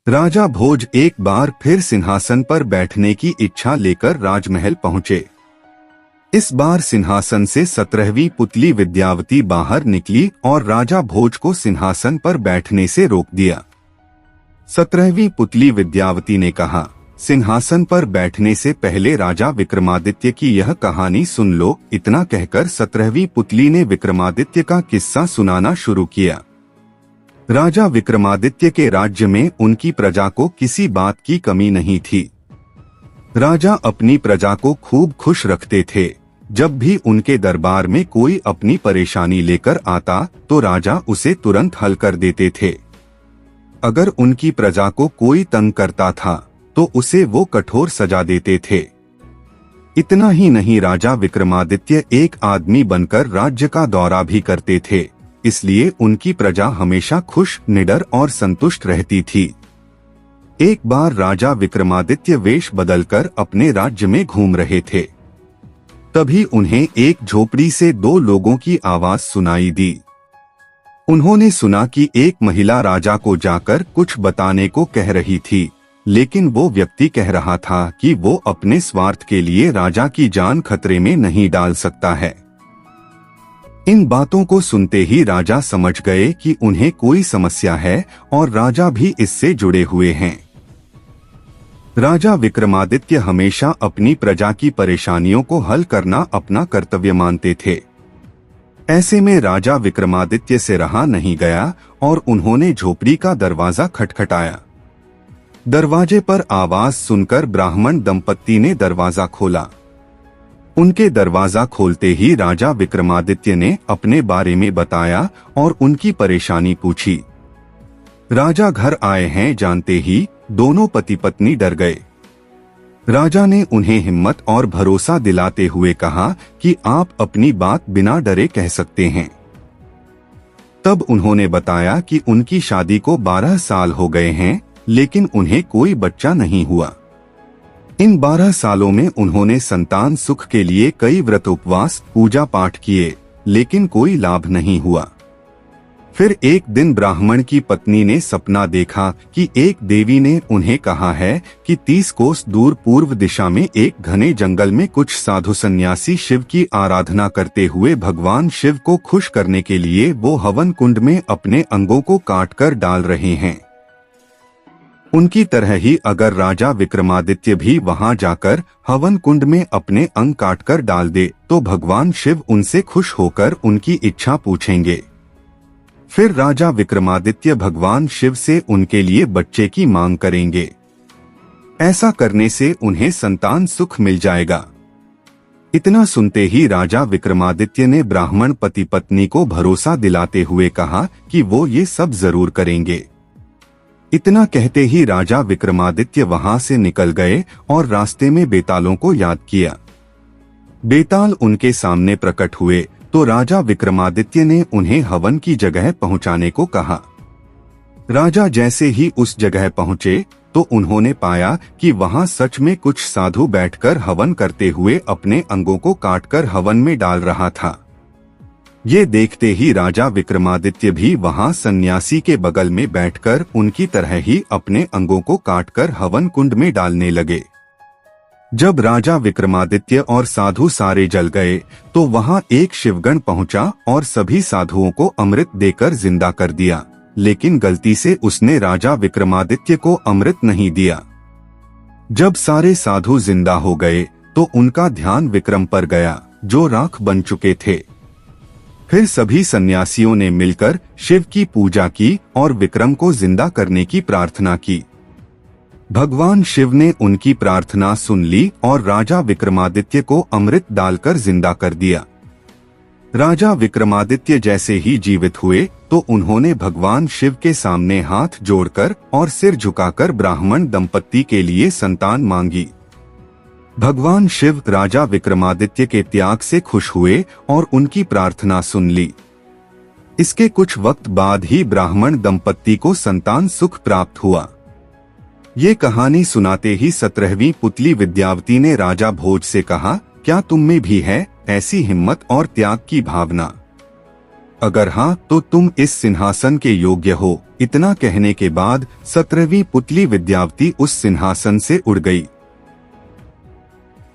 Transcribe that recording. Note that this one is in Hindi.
राजा भोज एक बार फिर सिंहासन पर बैठने की इच्छा लेकर राजमहल पहुंचे। इस बार सिंहासन से 17वीं पुतली विद्यावती बाहर निकली और राजा भोज को सिंहासन पर बैठने से रोक दिया। 17वीं पुतली विद्यावती ने कहा, सिंहासन पर बैठने से पहले राजा विक्रमादित्य की यह कहानी सुन लो। इतना कहकर 17वीं पुतली ने विक्रमादित्य का किस्सा सुनाना शुरू किया। राजा विक्रमादित्य के राज्य में उनकी प्रजा को किसी बात की कमी नहीं थी। राजा अपनी प्रजा को खूब खुश रखते थे। जब भी उनके दरबार में कोई अपनी परेशानी लेकर आता तो राजा उसे तुरंत हल कर देते थे। अगर उनकी प्रजा को कोई तंग करता था तो उसे वो कठोर सजा देते थे। इतना ही नहीं, राजा विक्रमादित्य एक आदमी बनकर राज्य का दौरा भी करते थे, इसलिए उनकी प्रजा हमेशा खुश, निडर और संतुष्ट रहती थी। एक बार राजा विक्रमादित्य वेश बदलकर अपने राज्य में घूम रहे थे। तभी उन्हें एक झोपड़ी से 2 लोगों की आवाज सुनाई दी। उन्होंने सुना कि एक महिला राजा को जाकर कुछ बताने को कह रही थी, लेकिन वो व्यक्ति कह रहा था कि वो अपने स्वार्थ के लिए राजा की जान खतरे में नहीं डाल सकता है। इन बातों को सुनते ही राजा समझ गए कि उन्हें कोई समस्या है और राजा भी इससे जुड़े हुए हैं। राजा विक्रमादित्य हमेशा अपनी प्रजा की परेशानियों को हल करना अपना कर्तव्य मानते थे। ऐसे में राजा विक्रमादित्य से रहा नहीं गया और उन्होंने झोपड़ी का दरवाजा खटखटाया। दरवाजे पर आवाज सुनकर ब्राह्मण दंपत्ति ने दरवाजा खोला। उनके दरवाजा खोलते ही राजा विक्रमादित्य ने अपने बारे में बताया और उनकी परेशानी पूछी। राजा घर आए हैं जानते ही दोनों पति पत्नी डर गए। राजा ने उन्हें हिम्मत और भरोसा दिलाते हुए कहा कि आप अपनी बात बिना डरे कह सकते हैं। तब उन्होंने बताया कि उनकी शादी को 12 साल हो गए हैं, लेकिन उन्हें कोई बच्चा नहीं हुआ। इन 12 सालों में उन्होंने संतान सुख के लिए कई व्रत, उपवास, पूजा पाठ किए, लेकिन कोई लाभ नहीं हुआ। फिर एक दिन ब्राह्मण की पत्नी ने सपना देखा कि एक देवी ने उन्हें कहा है कि 30 कोस दूर पूर्व दिशा में एक घने जंगल में कुछ साधु सन्यासी शिव की आराधना करते हुए भगवान शिव को खुश करने के लिए वो हवन कुंड में अपने अंगों को काटकर डाल रहे हैं। उनकी तरह ही अगर राजा विक्रमादित्य भी वहां जाकर हवन कुंड में अपने अंग काटकर डाल दे तो भगवान शिव उनसे खुश होकर उनकी इच्छा पूछेंगे। फिर राजा विक्रमादित्य भगवान शिव से उनके लिए बच्चे की मांग करेंगे। ऐसा करने से उन्हें संतान सुख मिल जाएगा। इतना सुनते ही राजा विक्रमादित्य ने ब्राह्मण पति पत्नी को भरोसा दिलाते हुए कहा कि वो ये सब जरूर करेंगे। इतना कहते ही राजा विक्रमादित्य वहां से निकल गए और रास्ते में बेतालों को याद किया। बेताल उनके सामने प्रकट हुए तो राजा विक्रमादित्य ने उन्हें हवन की जगह पहुंचाने को कहा। राजा जैसे ही उस जगह पहुंचे तो उन्होंने पाया कि वहां सच में कुछ साधु बैठकर हवन करते हुए अपने अंगों को काटकर हवन में डाल रहा था। ये देखते ही राजा विक्रमादित्य भी वहां सन्यासी के बगल में बैठकर उनकी तरह ही अपने अंगों को काटकर हवन कुंड में डालने लगे। जब राजा विक्रमादित्य और साधु सारे जल गए तो वहां एक शिवगण पहुंचा और सभी साधुओं को अमृत देकर जिंदा कर दिया, लेकिन गलती से उसने राजा विक्रमादित्य को अमृत नहीं दिया। जब सारे साधु जिंदा हो गए तो उनका ध्यान विक्रम पर गया जो राख बन चुके थे। फिर सभी सन्यासियों ने मिलकर शिव की पूजा की और विक्रम को जिंदा करने की प्रार्थना की। भगवान शिव ने उनकी प्रार्थना सुन ली और राजा विक्रमादित्य को अमृत डालकर जिंदा कर दिया। राजा विक्रमादित्य जैसे ही जीवित हुए तो उन्होंने भगवान शिव के सामने हाथ जोड़कर और सिर झुकाकर ब्राह्मण दंपत्ति के लिए संतान मांगी। भगवान शिव राजा विक्रमादित्य के त्याग से खुश हुए और उनकी प्रार्थना सुन ली। इसके कुछ वक्त बाद ही ब्राह्मण दंपत्ति को संतान सुख प्राप्त हुआ। ये कहानी सुनाते ही 17वीं पुतली विद्यावती ने राजा भोज से कहा, क्या तुम में भी है ऐसी हिम्मत और त्याग की भावना? अगर हाँ तो तुम इस सिंहासन के योग्य हो इतना कहने के बाद 17वीं पुतली विद्यावती उस सिंहासन से उड़ गई।